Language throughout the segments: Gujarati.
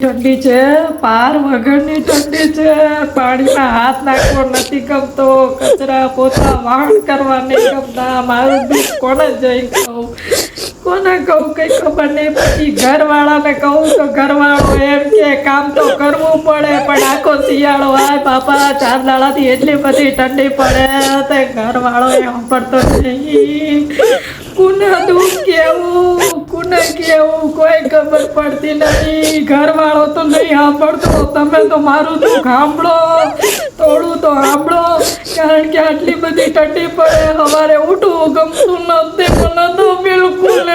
ઠંડી છે, પાર વગરની ઠંડી છે. પાણીમાં હાથ નાખવો નથી ગમતો, કચરા પોતા વાહન કરવા નહીં ગમતા. મારું દુઃખ કોને જઈ કહું, કોને કહું કઈ ખબર નહીં પડતી. ઘરવાળાને કહું તો ઘરવાળો એમ કે કામ તો કરવું પડે, પણ આખો શિયાળો આય બાપા 4 દાડાથી એટલી બધી ઠંડી પડે તે ઘરવાળો સાંભળતો નહીં. કોને દુઃખ કેવું, કોને કેવું કોઈ ખબર પડતી નથી. ઘરવાળો તો નહીં સાંભળતો. તમે તો મારું દુઃખ સાંભળો, થોડું તો સાંભળો. કારણ કે આટલી બધી ઠંડી પડે, સવારે ઉઠવું ગમતું નથી મને તો બિલકુલ.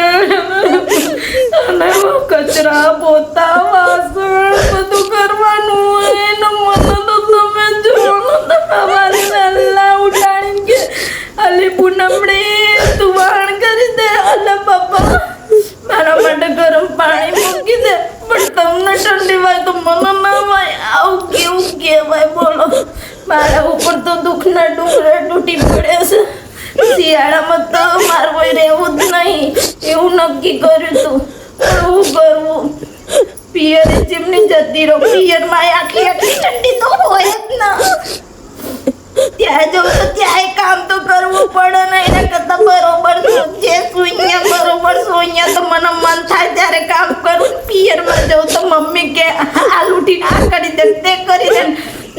અને કચરા પોતા વાસણ બધું કરવાનું હોય ને મને તો તમે જો સવારે વહેલા ઉઠાડીને કે અલી પૂનમડી તું વાણ કરી દે. અલે બાપા મારા માટે ગરમ પાણી મૂકી દે, પણ તમને ઠંડી વાય તો મને ના વાય. આવું કેવું કહેવાય બોલો. મારા ઉપર તો દુઃખના ડુંગરા તૂટી પડે છે. શિયાળામાં તો મારું રહેવું જ નહીં એવું નક્કી કર્યું હતું, પણ હું કરવું. પિયરે જેમની જતી રહો, પિયરમાં આટલી ઠંડી તો હોય જ ના. ત્યાં જવું તો ત્યાં કામ તો કરવું પડે ને. એના કરતા બરોબર જે સુઈયા બરોબર સુઈયા તો મને મન થાય ત્યારે કામ કરું. પિયરમાં જવું તો મમ્મી કે હાલ ઉઠીને આ કરી દે તે કરી દે.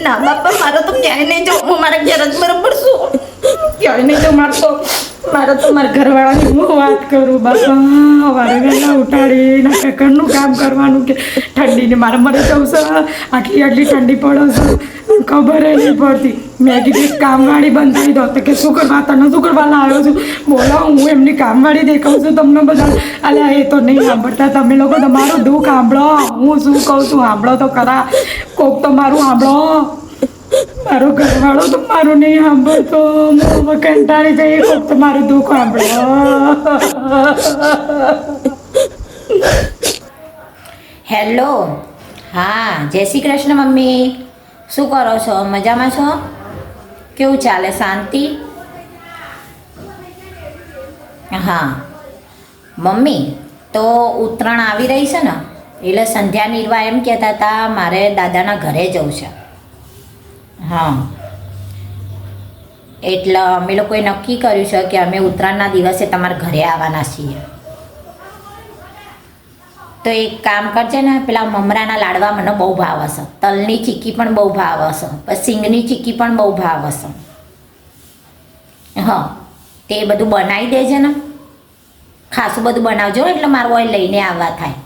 ના બાપા મારે તો ક્યાંય નહીં જવું, હું મારા ઘેર જ બરોબર છું. ક્યાંય નહીં જવું મારે તો મારા ઘરવાળાની હું વાત કરું. બાપા સવારે વહેલા ઉઠાડીને ઘરનું કામ કરવાનું કે ઠંડીને મારે મરે જવું છે. આટલી ઠંડી પડે છે ખબર નહીં પડતી. મેં કીધું કામવાળી બંધાવી દો તો કે શું કરવા તને શું કરવા લાવ્યો છું. બોલો હું એમની કામવાળી દેખાઉં છું તમને બધા. અલ્યા એ તો નહીં સાંભળતા. તમે લોકો તમારું દુઃખ સાંભળો, હું શું કહું છું સાંભળો તો ખરા. કોક તો મારું સાંભળો. મારો ઘરવાળો તો મારું નહીં સાંભળતો, હું કંટાળી જઈએ. કોક તો મારું દુઃખ સાંભળો. હેલો, હા જય શ્રી કૃષ્ણ મમ્મી. શું કરો છો, મજામાં છો? કેવું ચાલે, શાંતિ? હા મમ્મી, તો ઉત્તરાયણ આવી રહી છે ને, એટલે સંધ્યા નિર્વા એમ કહેતા હતા મારે દાદાના ઘરે જવું છે. હા એટલે અમે લોકોએ નક્કી કર્યું છે કે અમે ઉત્તરાયણના દિવસે તમારા ઘરે આવવાના છીએ. તો એક કામ કરજે ને, પેલા મમરાના લાડવા મને બહુ ભાવે છે, તલની ચીક્કી પણ બહુ ભાવે છે, પછી સિંગની ચીક્કી પણ બહુ ભાવે છે. હા તે બધું બનાવી દેજે ને, ખાસું બધું બનાવજો એટલે મારું ઓઇલ લઈને આવવા થાય.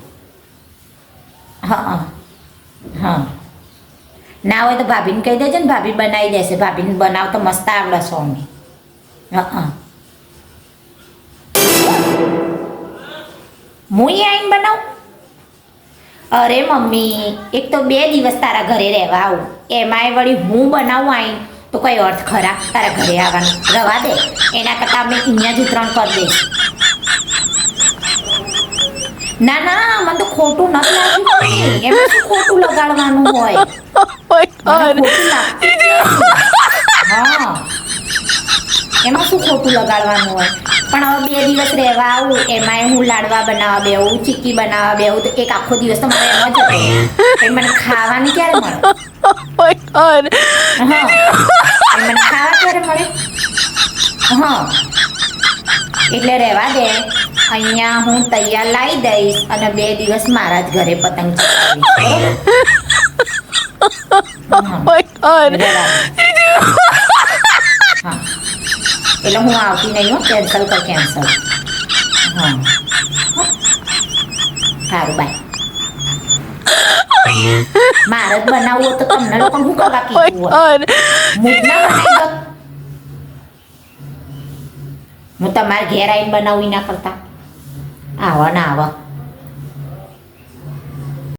હા હા ના હોય તો ભાભીને કહી દેજે ને, ભાભી બનાવી દેશે. ભાભીને બનાવ તો મસ્ત આવડે છે અમને. હા હું આવીને બનાવું? અરે મમ્મી, એક તો 2 દિવસ તારા ઘરે રહેવા આવું, એમાંય વળી હું બનાવું આવીને તો કઈ અર્થ ખરા તારા ઘરે આવવાનું? રવા દે, એના કરતાં અમે અહીંયા જ ઉત્તરાયણ કરી દઈશું. ના ના મને તો ખોટું નથી લાગ્યું. એમાં શું ખોટું લગાડવાનું હોય? હા એમાં શું ખોટું લગાડવાનું હોય? પણ હવે 2 દિવસ રહેવા આવું, એમાંય હું લાડવા બનાવવા બેવું, ચીક્કી બનાવવા બેવું, તો એક આખો દિવસ તો મારે એમ જ હતો. મને ખાવાની ક્યારે મળે? હા મને ખાવા ક્યારે મળે? હા એટલે રહેવા દે, અહીંયા હું તૈયાર લાવી દઈશ અને 2 દિવસ મારા જ ઘરે પતંગ ચગાવીશ. હા એટલે હું આવતી નહીં હો, કેન્સલ કર કેન્સલ. હા સારું બાય. મારે જ બનાવવું હોય તો તમને લોકો શું કરવા કીધું હોય? મૂકના બનાવી દો. હું તમારે ઘેર આવીને બનાવી ના કરતા. આવો ને આવો.